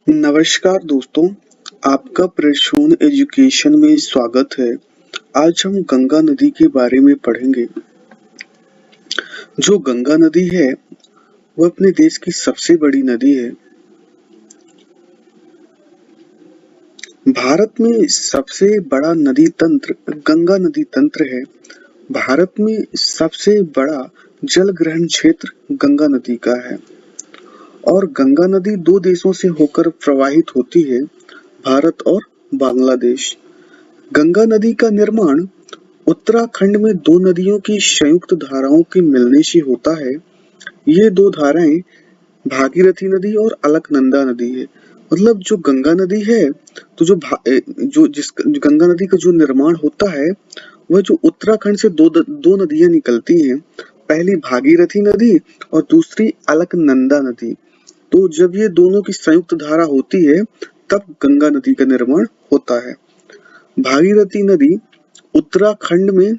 नमस्कार दोस्तों, आपका प्रसून एजुकेशन में स्वागत है। आज हम गंगा नदी के बारे में पढ़ेंगे। जो गंगा नदी है, वह अपने देश की सबसे बड़ी नदी है। भारत में सबसे बड़ा नदी तंत्र गंगा नदी तंत्र है। भारत में सबसे बड़ा जल ग्रहण क्षेत्र गंगा नदी का है और गंगा नदी दो देशों से होकर प्रवाहित होती है, भारत और बांग्लादेश। गंगा नदी का निर्माण उत्तराखंड में दो नदियों की संयुक्त धाराओं के मिलने से होता है। ये दो धाराएं भागीरथी नदी और अलकनंदा नदी है। मतलब जो गंगा नदी है, तो जो गंगा नदी का जो निर्माण होता है, वह जो उत्तराखंड से दो नदियां निकलती हैं। पहली भागीरथी नदी और दूसरी अलकनंदा नदी। तो जब ये दोनों की संयुक्त धारा होती है, तब गंगा नदी का निर्माण होता है। भागीरथी नदी उत्तराखंड में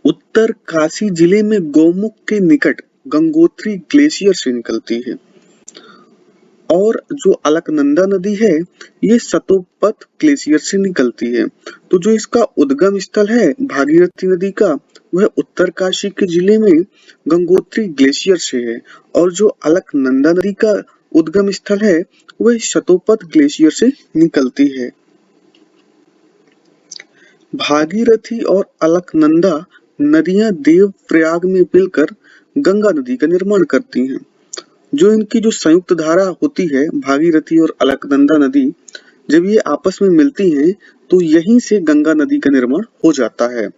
उत्तरकाशी जिले में गौमुख के निकट गंगोत्री ग्लेशियर से निकलती है और जो अलकनंदा नदी है, ये सतोपत ग्लेशियर से निकलती है। तो जो इसका उद्गम स्थल है भागीरथी नदी का, वह उत्तरकाशी के जिले में गंगोत्री ग्लेशियर से है और जो अलकनंदा नदी का उद्गम स्थल है, वह सतोपत ग्लेशियर से निकलती है। भागीरथी और अलकनंदा नदियां देवप्रयाग में मिलकर गंगा नदी का निर्माण करती हैं। जो इनकी जो संयुक्त धारा होती है भागीरथी और अलकनंदा नदी, जब ये आपस में मिलती हैं, तो यहीं से गंगा नदी का निर्माण हो जाता है।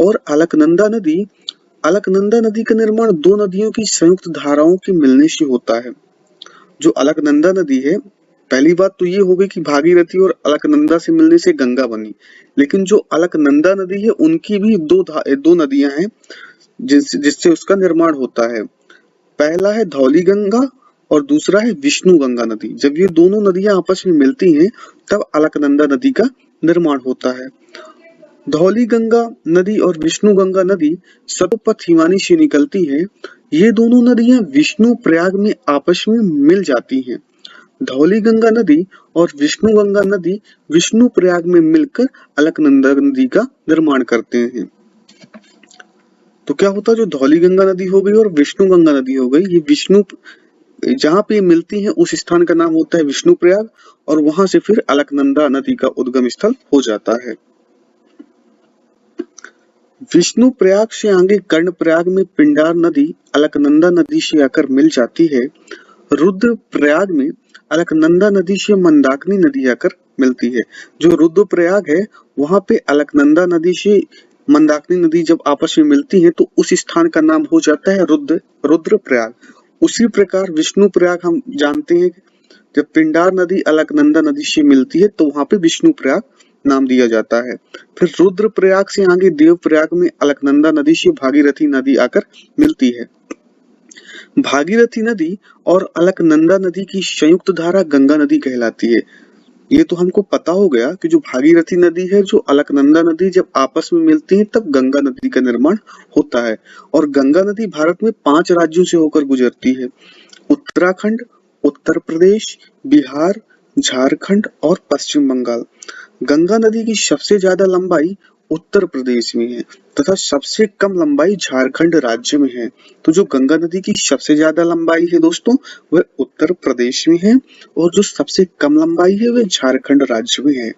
और अलकनंदा नदी का निर्माण दो नदियों की संयुक्त धाराओं के मिलने से होता है। जो अलकनंदा नदी है, पहली बात तो ये हो गई कि भागीरथी और अलकनंदा से मिलने से गंगा बनी, लेकिन जो अलकनंदा नदी है, उनकी भी दो नदियां हैं जिससे उसका निर्माण होता है। पहला है धौली गंगा और दूसरा है विष्णु गंगा नदी। जब ये दोनों नदियां आपस में मिलती हैं, तब अलकनंदा नदी का निर्माण होता है। धौली गंगा नदी और विष्णु गंगा नदी सतोपथ हिमानी से निकलती है। ये दोनों नदियां विष्णु प्रयाग में आपस में मिल जाती हैं। धौली गंगा नदी और विष्णु गंगा नदी विष्णु प्रयाग में मिलकर अलकनंदा नदी का निर्माण करते हैं। तो क्या होता है, जो धौली गंगा नदी हो गई और विष्णु गंगा नदी हो गई, ये विष्णु जहाँ पे मिलती हैं उस स्थान का नाम होता है विष्णु प्रयाग और वहां से फिर अलकनंदा नदी का उद्गम स्थल हो जाता है। विष्णु प्रयाग से आगे कर्णप्रयाग में पिंडार नदी अलकनंदा नदी से आकर मिल जाती है। रुद्रप्रयाग में अलकनंदा नदी से मंदाकिनी नदी आकर मिलती है। जो रुद्रप्रयाग है, वहां पे अलकनंदा नदी से मंदाकिनी नदी जब आपस में मिलती है, तो उस स्थान का नाम हो जाता है रुद्रप्रयाग। उसी प्रकार विष्णु प्रयाग हम जानते हैं, जब पिंडार नदी अलकनंदा नदी से मिलती है, तो वहां पे विष्णु प्रयाग नाम दिया जाता है। फिर रुद्रप्रयाग से आगे देवप्रयाग में अलकनंदा नदी से भागीरथी नदी आकर मिलती है। भागीरथी नदी और अलकनंदा नदी की संयुक्त धारा गंगा नदी कहलाती है। ये तो हमको पता हो गया कि जो भागीरथी नदी है, जो अलकनंदा नदी जब आपस में मिलती है, तब गंगा नदी का निर्माण होता है। और गंगा नदी भारत में 5 राज्यों से होकर गुजरती है: उत्तराखंड, उत्तर प्रदेश, बिहार, झारखंड और पश्चिम बंगाल। गंगा नदी की सबसे ज्यादा लंबाई उत्तर प्रदेश में है तथा सबसे कम लंबाई झारखंड राज्य में है। तो जो गंगा नदी की सबसे ज्यादा लंबाई है दोस्तों, वह उत्तर प्रदेश में है और जो सबसे कम लंबाई है, वह झारखंड राज्य में है।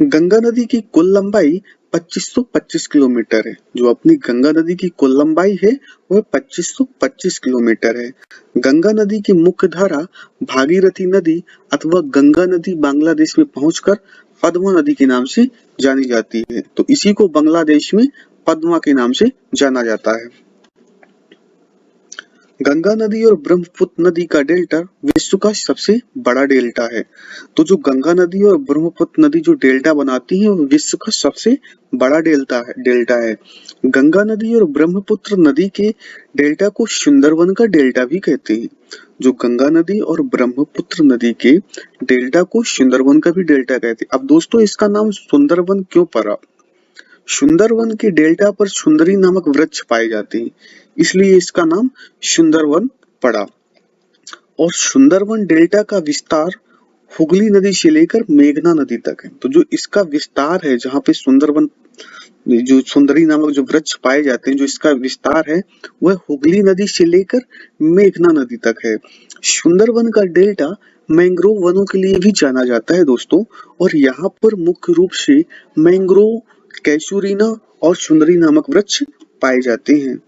गंगा नदी की कुल लंबाई 2525 किलोमीटर है। जो अपनी गंगा नदी की कुल लंबाई है, वह 2525 किलोमीटर है। गंगा नदी की मुख्य धारा भागीरथी नदी अथवा गंगा नदी बांग्लादेश में पहुंचकर पद्मा नदी के नाम से जानी जाती है। तो इसी को बांग्लादेश में पद्मा के नाम से जाना जाता है। गंगा नदी और ब्रह्मपुत्र नदी का डेल्टा विश्व का सबसे बड़ा डेल्टा है। तो जो गंगा नदी और ब्रह्मपुत्र नदी जो डेल्टा बनाती है, वो विश्व का सबसे बड़ा डेल्टा है। गंगा नदी और ब्रह्मपुत्र नदी के डेल्टा को सुंदरवन का डेल्टा भी कहते हैं। जो गंगा नदी और ब्रह्मपुत्र नदी के डेल्टा को सुंदरवन का भी डेल्टा कहते हैं। अब दोस्तों, इसका नाम सुंदरवन क्यों पड़ा? सुंदरवन के डेल्टा पर सुंदरी नामक वृक्ष पाए जाते हैं, इसलिए इसका नाम सुंदरवन पड़ा। और सुंदरवन डेल्टा का विस्तार हुगली नदी से लेकर मेघना नदी तक है। तो जो इसका विस्तार है, जहाँ पे सुंदरवन जो सुंदरी नामक जो वृक्ष पाए जाते हैं, जो इसका विस्तार है वह हुगली नदी से लेकर मेघना नदी तक है। सुंदरवन का डेल्टा मैंग्रोव वनों के लिए भी जाना जाता है दोस्तों, और यहाँ पर मुख्य रूप से मैंग्रोव, कैसूरीना और सुंदरी नामक वृक्ष पाए जाते हैं।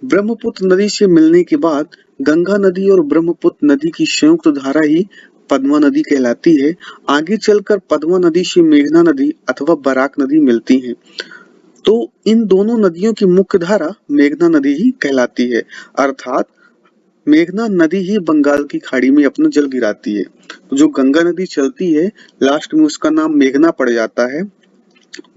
ब्रह्मपुत्र नदी से मिलने के बाद गंगा नदी और ब्रह्मपुत्र नदी की संयुक्त धारा ही पद्मा नदी कहलाती है। आगे चलकर पद्मा नदी से मेघना नदी अथवा बराक नदी मिलती है। तो इन दोनों नदियों की मुख्य धारा मेघना नदी ही कहलाती है, अर्थात मेघना नदी ही बंगाल की खाड़ी में अपना जल गिराती है। जो गंगा नदी चलती है, लास्ट में उसका नाम मेघना पड़ जाता है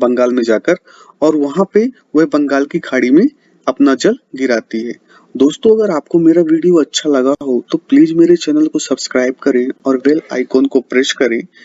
बंगाल में जाकर, और वहां पे वह बंगाल की खाड़ी में अपना जल गिराती है। दोस्तों, अगर आपको मेरा वीडियो अच्छा लगा हो तो प्लीज मेरे चैनल को सब्सक्राइब करें और बेल आइकॉन को प्रेस करें